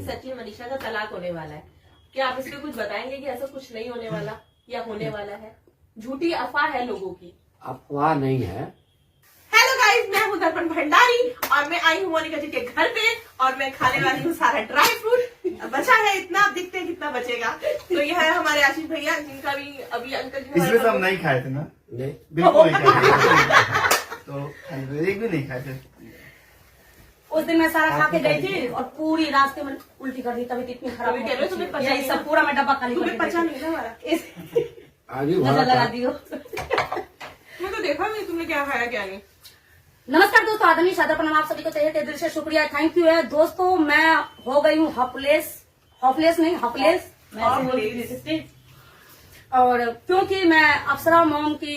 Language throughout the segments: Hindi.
सच में मनीषा का तलाक होने वाला है। क्या आप इस पे कुछ बताएंगे कि ऐसा कुछ नहीं होने वाला या होने वाला है? झूठी अफवाह है लोगों की। अफवाह नहीं है। हेलो गाइस, मैं हूँ दर्पण भंडारी और मैं आई हूँ मोनिका जी के घर पे और मैं खाने वाली हूँ सारा ड्राई फ्रूट। बचा है इतना, अब देखते हैं कितना बचेगा। तो यह है हमारे आशीष भैया, जिनका भी अभी अंकल जी इसमें सब नहीं खाए थे ना? नहीं, बिल्कुल नहीं खाए थे। तो एक भी नहीं खाए थे। उस दिन मैं सारा खा के गई थी और पूरी रास्ते में उल्टी कर दी, तबीयत इतनी खराब कह रहे हो तुम्हें पचा यही सब पूरा मैं डब्बा खाली तुम्हें कर पचा नहीं ना हमारा। आगे नजर भरा लगा था। दियो। मैं तो देखा नहीं तुमने क्या खाया क्या नहीं। नमस्कार दोस्तों, आदरणीय सादर प्रणाम आप सभी को तहे दिल से शुक्रिया, थैंक यू है दोस्तों। मैं हो गई हूँ हॉपलेस नहीं हॉपलेस और क्योंकि मैं अप्सरा मॉम की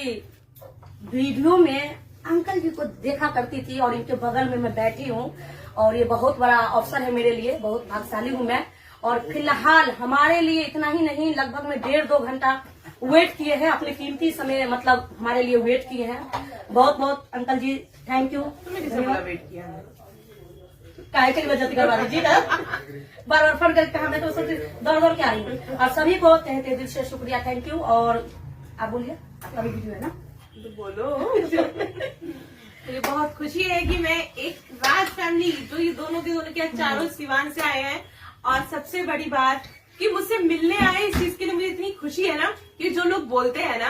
वीडियो में अंकल जी को देखा करती थी और इनके बगल में मैं बैठी हूँ और ये बहुत बड़ा अवसर है मेरे लिए, बहुत भाग्यशाली हूँ मैं। और फिलहाल हमारे लिए इतना ही नहीं, लगभग में 1.5-2 घंटा वेट किए हैं, अपने कीमती समय मतलब हमारे लिए वेट किए हैं। बहुत बहुत अंकल जी थैंक यू। तुमने किसे बोला वेट किया? काहे के लिए जल्दी करवा दीजिए ना, बार बार फोन करके हमें तो सोचते दौड़ के आ रही हूँ। और सभी को तहे दिल से शुक्रिया, थैंक यू। और आप बोलिए, आपका भी वीडियो है ना? तो बोलो। मुझे बहुत खुशी है कि मैं एक राज फैमिली जो ये दोनों के क्या चारों सिवान से आए हैं, और सबसे बड़ी बात कि मुझसे मिलने आए, इस चीज के लिए मुझे इतनी खुशी है ना कि जो लोग बोलते हैं ना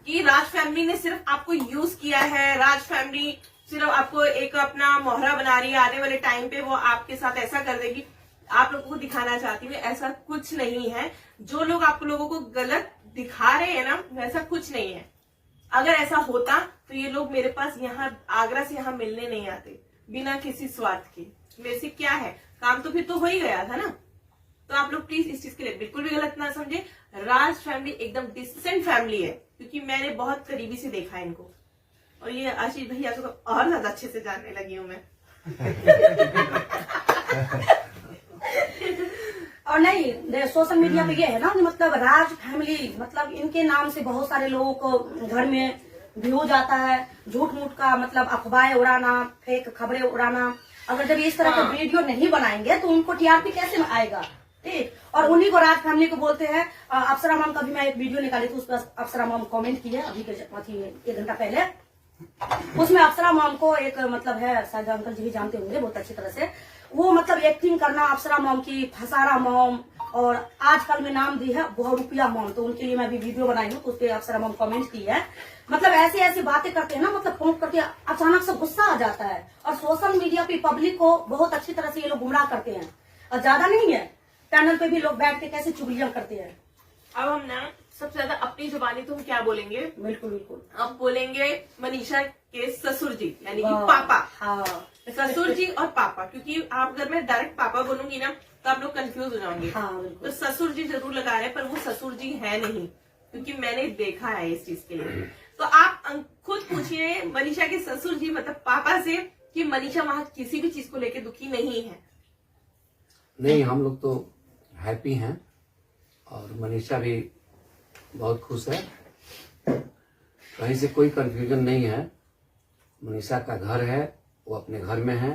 कि राज फैमिली ने सिर्फ आपको यूज किया है, राज फैमिली सिर्फ आपको एक अपना मोहरा बना रही है, आने वाले टाइम पे वो आपके साथ ऐसा कर देगी, आप लोगों को दिखाना चाहती हूँ, ऐसा कुछ नहीं है। जो लोग आप लोगों को गलत दिखा रहे हैं ना, वैसा कुछ नहीं है। अगर ऐसा होता तो ये लोग मेरे पास यहाँ आगरा से यहाँ मिलने नहीं आते बिना किसी स्वार्थ के। मेरे से क्या है, काम तो फिर तो हो ही गया था ना। तो आप लोग प्लीज इस चीज के लिए बिल्कुल भी गलत ना समझे। राज फैमिली एकदम डिसेंट फैमिली है, क्योंकि मैंने बहुत करीबी से देखा है इनको। और ये आशीष भैया को तो और ज्यादा अच्छे से जानने लगी हूँ मैं। और नहीं, सोशल मीडिया पे ये है ना, मतलब राज फैमिली मतलब इनके नाम से बहुत सारे लोगों को घर में व्यू जाता है, झूठ मूठ का मतलब अफवाहें उड़ाना, फेक खबरें उड़ाना। अगर जब इस तरह का वीडियो नहीं बनाएंगे तो उनको टीआरपी कैसे आएगा, ठीक। और उन्हीं को राज फैमिली को बोलते हैं। अप्सरा मॉम का भी मैं एक वीडियो निकाली थी, उस पर अप्सरा मॉम कमेंट की है अभी के 1 घंटा पहले। उसमें अप्सरा मॉम को एक मतलब है, शायद अंकल जी भी जानते होंगे बहुत अच्छी तरह से, वो मतलब एक्टिंग करना अप्सरा मॉम की, फसारा मॉम, और आजकल में नाम दी है बहुरूपिया मॉम। तो उनके लिए मैं भी वीडियो बनाई हूँ, तो उस पर अप्सरा मॉम कमेंट की है। मतलब ऐसी ऐसी बातें करते हैं ना, मतलब फोन करके अचानक से गुस्सा आ जाता है। और सोशल मीडिया पे पब्लिक को बहुत अच्छी तरह से ये लोग गुमराह करते हैं, और ज्यादा नहीं है, पैनल पे भी लोग बैठ के कैसे चुगलियां करते हैं। अब हम ना सबसे ज्यादा अपनी जुबानी तो हम क्या बोलेंगे? बिल्कुल बिल्कुल, अब बोलेंगे मनीषा के ससुर जी, यानी कि हाँ, पापा। हाँ ससुर जी और पापा, क्योंकि आप अगर मैं डायरेक्ट पापा बोलूंगी ना तो आप लोग कंफ्यूज हो जाओगे। हाँ बिल्कुल। तो ससुर जी जरूर लगा रहे हैं, पर वो ससुर जी है नहीं, क्योंकि मैंने देखा है इस चीज के लिए। तो आप खुद पूछिए मनीषा के ससुर जी मतलब पापा से कि मनीषा वहां किसी भी चीज को लेकर दुखी नहीं है। नहीं, हम लोग तो हैप्पी हैं और मनीषा भी बहुत खुश है, कहीं से कोई कंफ्यूजन नहीं है। मनीषा का घर है, वो अपने घर में है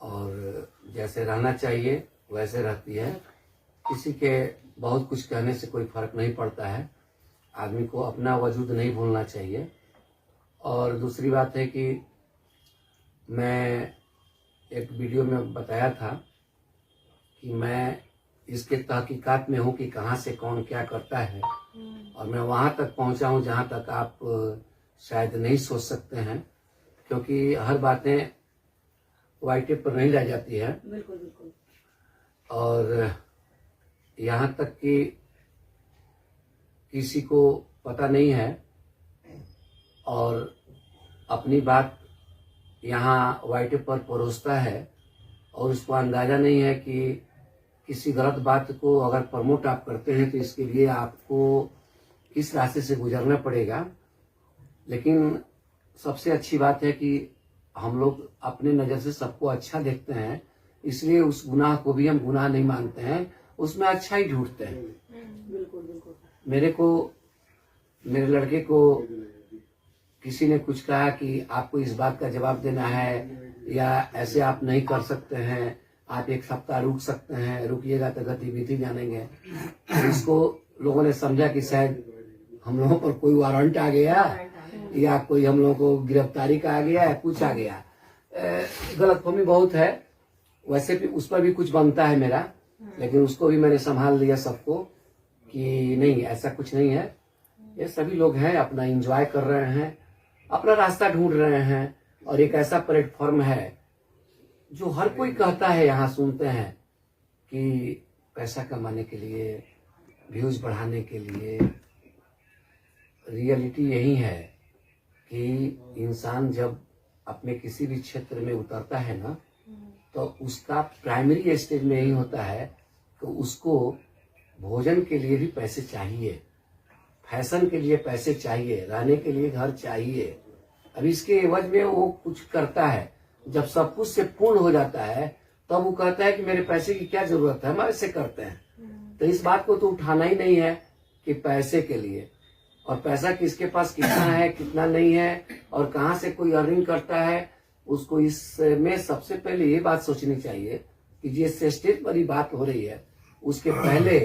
और जैसे रहना चाहिए वैसे रहती है। किसी के बहुत कुछ कहने से कोई फर्क नहीं पड़ता है, आदमी को अपना वजूद नहीं भूलना चाहिए। और दूसरी बात है कि मैं एक वीडियो में बताया था कि मैं इसके तहकीकात में हूँ कि कहाँ से कौन क्या करता है, और मैं वहां तक पहुंचा हूँ जहां तक आप शायद नहीं सोच सकते हैं, क्योंकि हर बातें वाइट टेप पर नहीं रह जाती है। बिल्कुल बिल्कुल। और यहाँ तक कि किसी को पता नहीं है और अपनी बात यहाँ वाइट टेप पर परोसता है, और उसको अंदाजा नहीं है कि किसी गलत बात को अगर प्रमोट आप करते हैं तो इसके लिए आपको किस रास्ते से गुजरना पड़ेगा। लेकिन सबसे अच्छी बात है कि हम लोग अपने नज़र से सबको अच्छा देखते हैं, इसलिए उस गुनाह को भी हम गुनाह नहीं मानते हैं, उसमें अच्छा ही ढूंढते हैं। बिल्कुल बिल्कुल। मेरे लड़के को किसी ने कुछ कहा कि आपको इस बात का जवाब देना है या ऐसे आप नहीं कर सकते हैं, आप एक सप्ताह रुक सकते हैं, रुकिएगा तो गतिविधि जानेंगे। इसको लोगों ने समझा कि शायद हम लोगों पर कोई वारंट आ गया या कोई हम लोगों को गिरफ्तारी का आ गया या कुछ आ गया। गलतफहमी बहुत है, वैसे भी उस पर भी कुछ बनता है मेरा, लेकिन उसको भी मैंने संभाल लिया सबको कि नहीं ऐसा कुछ नहीं है। ये सभी लोग हैं, अपना एंजॉय कर रहे हैं, अपना रास्ता ढूंढ रहे हैं। और एक ऐसा प्लेटफॉर्म है जो हर कोई कहता है, यहाँ सुनते हैं कि पैसा कमाने के लिए, व्यूज बढ़ाने के लिए। रियलिटी यही है कि इंसान जब अपने किसी भी क्षेत्र में उतरता है ना, तो उसका प्राइमरी स्टेज में यही होता है कि उसको भोजन के लिए भी पैसे चाहिए, फैशन के लिए पैसे चाहिए, रहने के लिए घर चाहिए। अब इसके एवज में वो कुछ करता है। जब सब कुछ से पूर्ण हो जाता है तब वो कहता है कि मेरे पैसे की क्या जरूरत है, हम ऐसे करते हैं। तो इस बात को तो उठाना ही नहीं है कि पैसे के लिए, और पैसा किसके पास कितना है कितना नहीं है और कहाँ से कोई अर्निंग करता है, उसको इसमें सबसे पहले ये बात सोचनी चाहिए कि जिस स्टेज पर ही बात हो रही है उसके पहले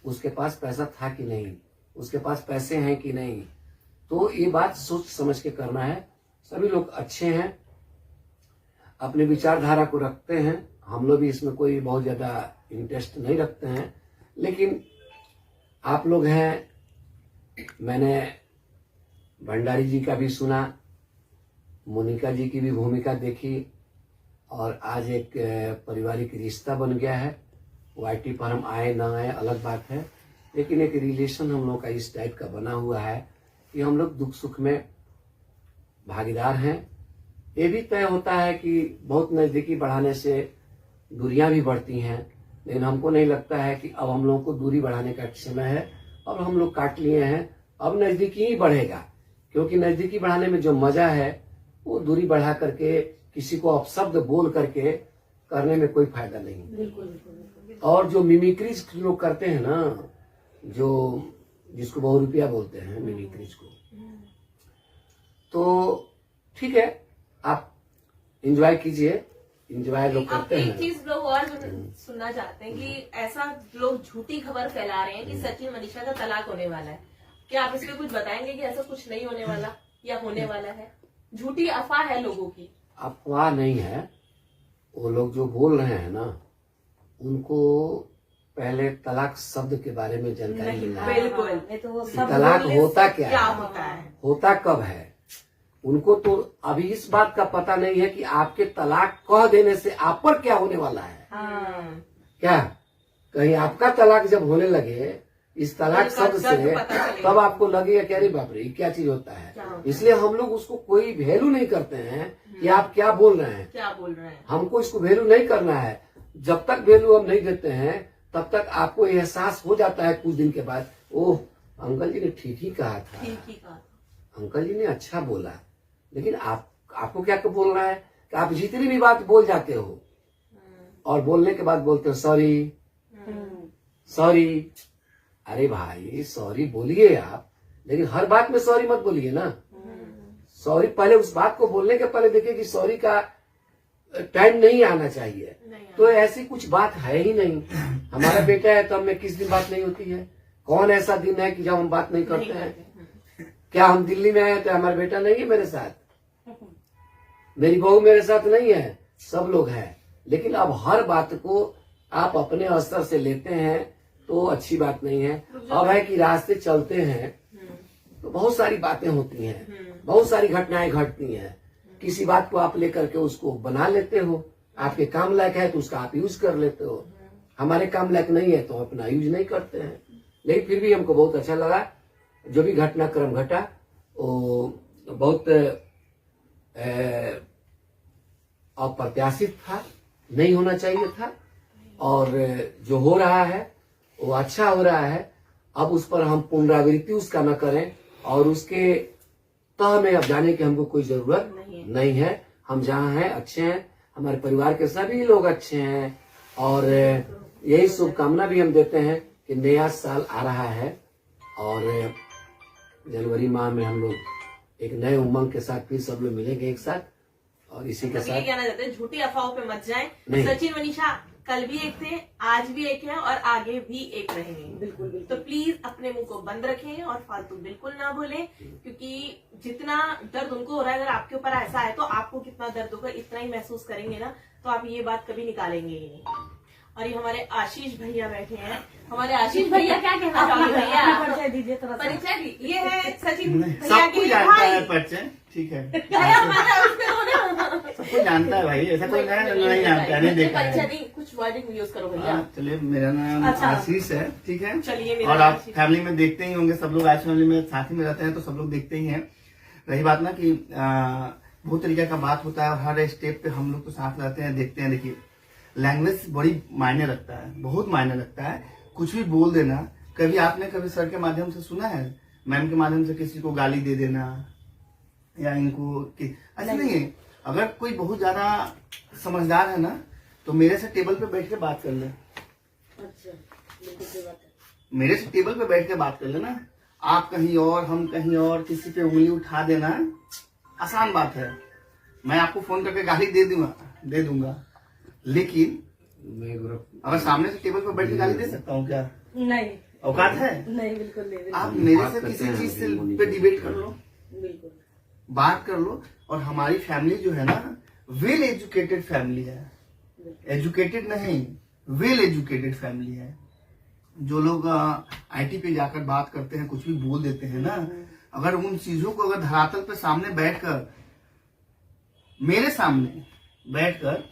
उसके पास पैसा था कि नहीं, उसके पास पैसे हैं कि नहीं। तो ये बात सोच समझ के करना है। सभी लोग अच्छे हैं, अपने विचारधारा को रखते हैं। हम लोग भी इसमें कोई बहुत ज्यादा इंटरेस्ट नहीं रखते हैं, लेकिन आप लोग हैं। मैंने भंडारी जी का भी सुना, मोनिका जी की भी भूमिका देखी, और आज एक पारिवारिक रिश्ता बन गया है। वाईटी पर हम आए ना आए अलग बात है, लेकिन एक रिलेशन हम लोग का इस टाइप का बना हुआ है कि हम लोग दुख सुख में भागीदार हैं। ये भी तय होता है कि बहुत नजदीकी बढ़ाने से दूरियां भी बढ़ती हैं, लेकिन हमको नहीं लगता है कि अब हम लोगों को दूरी बढ़ाने का समय है। अब हम लोग काट लिए हैं, अब नजदीकी ही बढ़ेगा, क्योंकि नजदीकी बढ़ाने में जो मजा है वो दूरी बढ़ा करके किसी को अपशब्द बोल करके करने में कोई फायदा नहीं। और जो मिमिक्रीज लोग करते हैं ना, जो जिसको बहुरूपिया बोलते हैं मिमिक्रीज को, तो ठीक है आप एंजॉय कीजिए, एंजॉय लोग अब करते एक हैं। चीज लोग और सुनना चाहते हैं कि ऐसा लोग झूठी खबर फैला रहे हैं कि सचिन मनीषा का तलाक होने वाला है। क्या आप इस पे कुछ बताएंगे कि ऐसा कुछ नहीं होने वाला या होने वाला है? झूठी अफवाह है लोगों की। अफवाह नहीं है, वो लोग जो बोल रहे हैं ना, उनको पहले तलाक शब्द के बारे में जानकारी नहीं, मिलना है। बिल्कुल। ये तो कि सब तलाक होता क्या क्या है, होता है? होता कब है। उनको तो अभी इस बात का पता नहीं है कि आपके तलाक कह देने से आप पर क्या होने वाला है। क्या कहीं आपका तलाक जब होने लगे इस तलाक शब्द से, तब आपको लगेगा कि अरे बाप रे क्या चीज होता है। इसलिए हम लोग उसको कोई वैल्यू नहीं करते हैं कि आप क्या बोल रहे हैं, क्या बोल रहे हैं। हमको इसको वैल्यू नहीं करना है। जब तक वैल्यू हम नहीं देते हैं तब तक आपको एहसास हो जाता है कुछ दिन के बाद, ओह अंकल जी ने ठीक ही कहा था, ठीक ही कहा। अंकल जी ने अच्छा बोला। लेकिन आपको क्या बोल रहा है कि आप जितनी भी बात बोल जाते हो और बोलने के बाद बोलते हो सॉरी सॉरी। अरे भाई सॉरी बोलिए आप, लेकिन हर बात में सॉरी मत बोलिए ना। सॉरी पहले उस बात को बोलने के पहले देखिए कि सॉरी का टाइम नहीं आना चाहिए। तो ऐसी कुछ बात है ही नहीं। हमारा बेटा है तो हमें किस दिन बात नहीं होती है? कौन ऐसा दिन है कि जब हम बात नहीं करते हैं? क्या हम दिल्ली में आए तो हमारा बेटा नहीं है मेरे साथ, मेरी बहू मेरे साथ नहीं है, सब लोग हैं। लेकिन अब हर बात को आप अपने स्तर से लेते हैं तो अच्छी बात नहीं है। अब है कि रास्ते चलते हैं तो बहुत सारी बातें होती हैं, बहुत सारी घटनाएं घटती हैं। किसी बात को आप लेकर के उसको बना लेते हो, आपके काम लायक है तो उसका आप यूज कर लेते हो, हमारे काम लायक नहीं है तो अपना यूज नहीं करते हैं। लेकिन फिर भी हमको बहुत अच्छा लगा जो भी घटनाक्रम घटा, वो बहुत अप्रत्याशित था, नहीं होना चाहिए था। और जो हो रहा है वो अच्छा हो रहा है। अब उस पर हम पुनरावृत्ति उसका न करें और उसके तह में अब जाने की हमको कोई जरूरत नहीं है। हम जहाँ हैं अच्छे हैं, हमारे परिवार के सभी लोग अच्छे हैं, और यही शुभकामना भी हम देते हैं कि नया साल आ रहा है और जनवरी माह में हम लोग एक नए उमंग के साथ फिर सब लोग मिलेंगे एक साथ। और इसी के मतलब ये साथ कहना चाहते हैं झूठी अफवाहों पे मत जाएं। नहीं। सचिन मनीषा कल भी एक थे, आज भी एक हैं और आगे भी एक रहेंगे। बिल्कुल तो प्लीज अपने मुंह को बंद रखें और फालतू बिल्कुल ना बोलें, क्योंकि जितना दर्द उनको हो रहा है, अगर आपके ऊपर ऐसा है तो आपको कितना दर्द होगा इतना ही महसूस करेंगे ना, तो आप ये बात कभी निकालेंगे ही नहीं। और ये हमारे आशीष भैया बैठे हैं। हमारे आशीष भैया क्या कहना चाहोगे भैया? परिचय दीजिए थोड़ा सा। परिचय दी। ये है सचिन भैया सबको के जानता भाई। है परिचय, ठीक है। भैया हमारा उसके हो ना। सबको जानता है भाई, ऐसा कोई नहीं जानता है, नहीं देखा परिचय है। नहीं, कुछ वर्डिंग यूज करो भैया। चलिए, मेरा नाम अच्छा। आशीष है, ठीक है। चलिए, मेरा और नाम आप आशीष। फैमिली में देखते ही होंगे, सब लोग आज फैमिली में साथ ही में रहते हैं तो सब लोग देखते ही हैं। रही बात ना कि बहुत तरीके का बात होता है और हर स्टेप पे हम लोग तो साथ रहते हैं, देखते हैं। देखिए, लैंग्वेज बड़ी मायने रखता है, बहुत मायने रखता है। कुछ भी बोल देना, कभी आपने कभी सर के माध्यम से सुना है, मैम के माध्यम से किसी को गाली दे देना या इनको ऐसा नहीं है। अगर कोई बहुत ज्यादा समझदार है ना, तो मेरे से टेबल पे बैठ के बात कर ले। अच्छा, बिल्कुल सही बात है। मेरे से टेबल पे बैठ के बात कर लेना। आप कहीं और, हम कहीं और, किसी पे उंगली उठा देना आसान बात है। मैं आपको फोन करके गाली दे दूंगा, लेकिन मैं अगर सामने से टेबल पे बैठ के गाली दे सकता हूँ क्या? नहीं, औकात है? नहीं, बिल्कुल नहीं, बिल्कुल आप मेरे बात से करते किसी हैं, चीज से बिल्कुल पे डिबेट कर लो, बिल्कुल। बात कर लो। और हमारी फैमिली जो है ना, वेल एजुकेटेड फैमिली है, एजुकेटेड नहीं, वेल एजुकेटेड फैमिली है। जो लोग आईटी पे जाकर बात करते हैं, कुछ भी बोल देते हैं ना, अगर उन चीजों को अगर धरातल पे सामने बैठकर, मेरे सामने बैठकर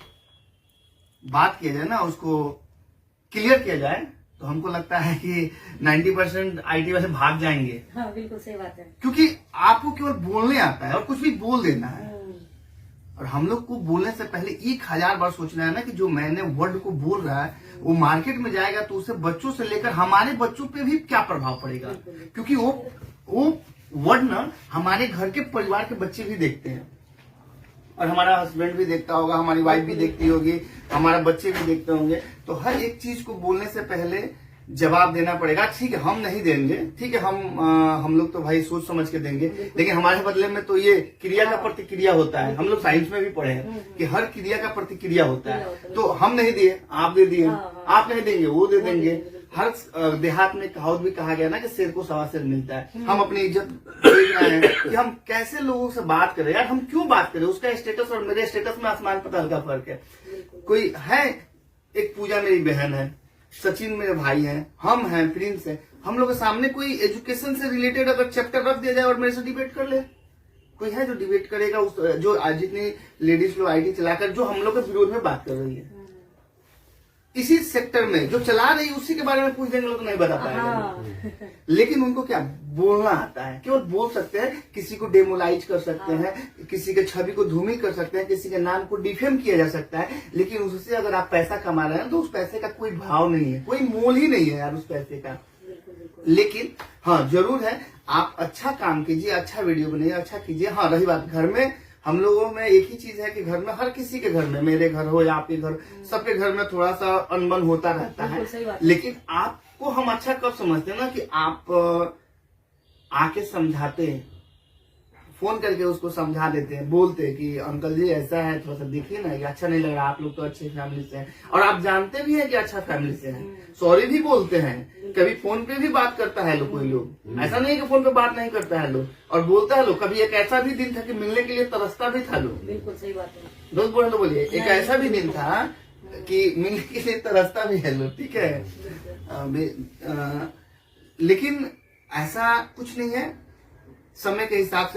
बात किया जाए ना, उसको क्लियर किया जाए, तो हमको लगता है कि 90% आईटी वाले भाग जाएंगे। हाँ, बिल्कुल सही बात है। क्योंकि आपको केवल बोलने आता है और कुछ भी बोल देना है। और हम लोग को बोलने से पहले 1000 बार सोचना है ना कि जो मैंने वर्ड को बोल रहा है, वो मार्केट में जाएगा तो उसे बच्चों से लेकर हमारे बच्चों पे भी क्या प्रभाव पड़ेगा। क्योंकि वो वर्ड ना हमारे घर के परिवार के बच्चे भी देखते हैं, और हमारा हस्बैंड भी देखता होगा, हमारी वाइफ भी देखती होगी, हमारे बच्चे भी देखते होंगे। तो हर एक चीज को बोलने से पहले जवाब देना पड़ेगा। ठीक है, हम नहीं देंगे, ठीक है, हम लोग तो भाई सोच समझ के देंगे, लेकिन हमारे बदले में तो ये क्रिया का प्रतिक्रिया होता है। हम लोग साइंस में भी पढ़े हैं कि हर क्रिया का प्रतिक्रिया होता है। तो हम नहीं दिए, आप दे दिए, आप नहीं देंगे, वो दे देंगे। हर देहात में कहावत भी कहा गया ना कि शेर को सवा शेर मिलता है। हम अपनी इज्जत देख रहे हैं कि हम कैसे लोगों से बात करें। यार, हम क्यों बात करें? उसका स्टेटस और मेरे स्टेटस में आसमान पताल का फर्क है। कोई है, एक पूजा मेरी बहन है, सचिन मेरे भाई हैं, हम हैं, प्रिंस है। हम लोग के सामने कोई एजुकेशन से रिलेटेड अगर चैप्टर रख दिया जाए और मेरे से डिबेट कर ले, कोई है जो डिबेट करेगा? जो आज जितनी लेडीज लोग आईटी चलाकर जो हम लोग के विरोध में बात कर रही है, इसी सेक्टर में जो चला रही है उसी के बारे में पूछ देंगे लोग, नहीं बता पाएंगे। लेकिन उनको क्या बोलना आता है, केवल बोल सकते हैं। किसी को डेमोलाइज कर सकते हैं, किसी के छवि को धूमिल कर सकते हैं, किसी के नाम को डिफेम किया जा सकता है, लेकिन उससे अगर आप पैसा कमा रहे हैं तो उस पैसे का कोई भाव नहीं है, कोई मोल ही नहीं है यार उस पैसे का। लेकिन हाँ, जरूर है, आप अच्छा काम कीजिए, अच्छा वीडियो बनाइए, अच्छा कीजिए। हाँ, रही बात घर में, हम लोगों में एक ही चीज है कि घर में, हर किसी के घर में, मेरे घर हो या आपके घर, सबके घर में थोड़ा सा अनबन होता रहता है। लेकिन आपको हम अच्छा कब समझते हैं ना कि आप आके समझाते हैं, फोन करके उसको समझा देते हैं, बोलते हैं कि अंकल जी ऐसा है, थोड़ा सा देखिए ना, ये अच्छा नहीं लग रहा, आप लोग तो अच्छे फैमिली से हैं, और आप जानते भी हैं कि अच्छा फैमिली से हैं। सॉरी भी बोलते हैं, कभी फोन पे भी बात करता है लोग, कोई लोग ऐसा नहीं है कि फोन पे बात नहीं करता है लोग, और बोलता है लोग। कभी एक ऐसा भी दिन था कि मिलने के लिए तरसता भी था लोग। बिल्कुल सही बात है। दोस्त बोले तो बोलिए, एक ऐसा भी दिन था कि मिलने के लिए तरसता भी है लोग, ठीक है। लेकिन ऐसा कुछ नहीं है, समय के हिसाब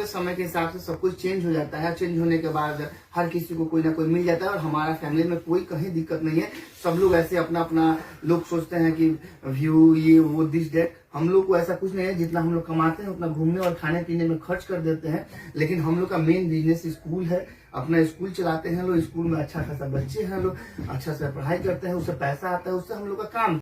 से सब कुछ चेंज हो जाता है। चेंज होने के बाद हर किसी को कोई ना कोई मिल जाता है, और हमारा फैमिली में कोई कहीं दिक्कत नहीं है। सब लोग ऐसे अपना अपना लोग सोचते हैं कि व्यू, ये वो, दिस डेट। हम लोग को ऐसा कुछ नहीं है, जितना हम लोग कमाते हैं उतना घूमने और खाने पीने में खर्च कर देते हैं। लेकिन हम लोग का मेन बिजनेस स्कूल है, अपना स्कूल चलाते हैं लोग, स्कूल में अच्छा खासा बच्चे हैं लोग, अच्छा से पढ़ाई करते हैं, उससे पैसा आता है, उससे हम लोग का काम